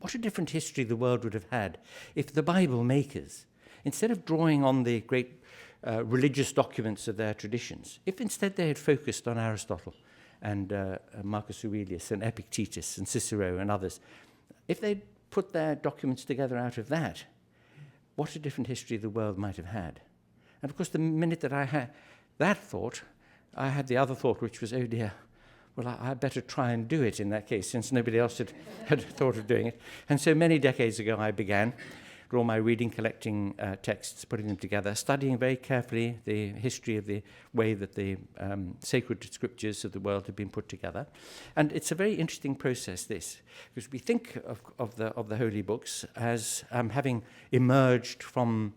What a different history the world would have had if the Bible makers, instead of drawing on the great religious documents of their traditions, if instead they had focused on Aristotle and Marcus Aurelius and Epictetus and Cicero and others, if they'd put their documents together out of that, what a different history the world might have had. And of course, the minute that I had that thought, I had the other thought, which was, oh dear, well, I'd better try and do it in that case, since nobody else had thought of doing it. And so many decades ago, I began all my reading, collecting texts, putting them together, studying very carefully the history of the way that the sacred scriptures of the world have been put together. And it's a very interesting process, this, because we think of the holy books as having emerged from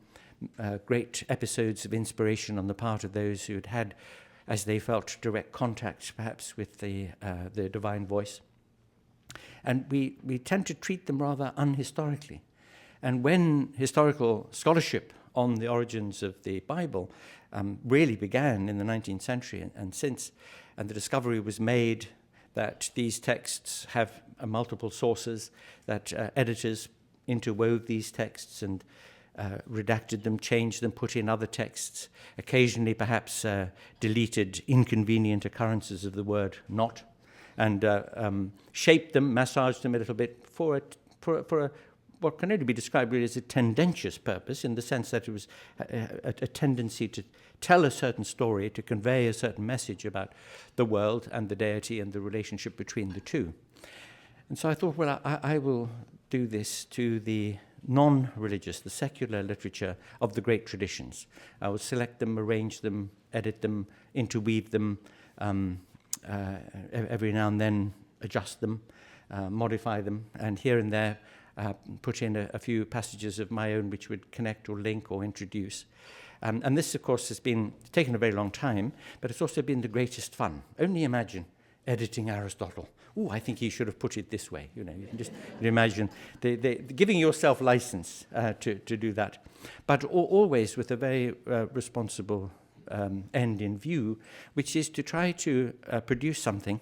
great episodes of inspiration on the part of those who had had, as they felt, direct contact, perhaps, with the divine voice. And we tend to treat them rather unhistorically. And when historical scholarship on the origins of the Bible really began in the 19th century and since, and the discovery was made that these texts have multiple sources, that editors interwove these texts and redacted them, changed them, put in other texts, occasionally perhaps deleted inconvenient occurrences of the word not, and shaped them, massaged them a little bit for a what can only be described really as a tendentious purpose, in the sense that it was a tendency to tell a certain story, to convey a certain message about the world and the deity and the relationship between the two. And so I thought, well, I will do this to the non-religious, the secular literature of the great traditions. I will select them, arrange them, edit them, interweave them, every now and then adjust them, modify them, and here and there put in a few passages of my own which would connect or link or introduce. And this, of course, has been taken a very long time, but it's also been the greatest fun. Only imagine editing Aristotle. Oh, I think he should have put it this way. You can just imagine giving yourself license to do that. But always with a very responsible end in view, which is to try to produce something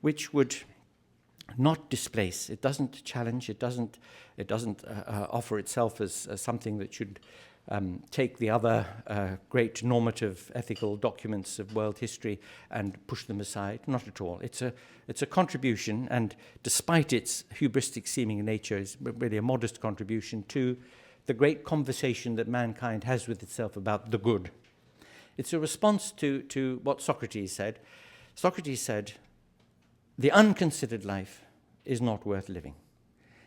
which would not displace. It doesn't challenge. It doesn't offer itself as something that should take the other great normative ethical documents of world history and push them aside. Not at all. It's a contribution, and despite its hubristic seeming nature, is really a modest contribution to the great conversation that mankind has with itself about the good. It's a response to what Socrates said. Socrates said, "The unconsidered life is not worth living."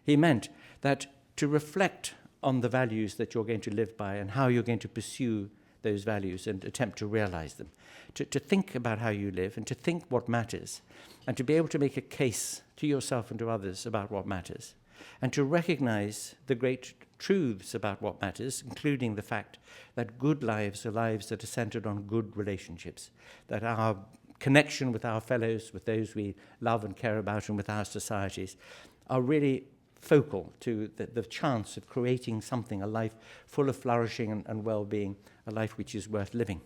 He meant that to reflect on the values that you're going to live by and how you're going to pursue those values and attempt to realize them, to think about how you live and to think what matters, and to be able to make a case to yourself and to others about what matters, and to recognize the great truths about what matters, including the fact that good lives are lives that are centered on good relationships, that our connection with our fellows, with those we love and care about, and with our societies, are really focal to the chance of creating something, a life full of flourishing and well-being, a life which is worth living.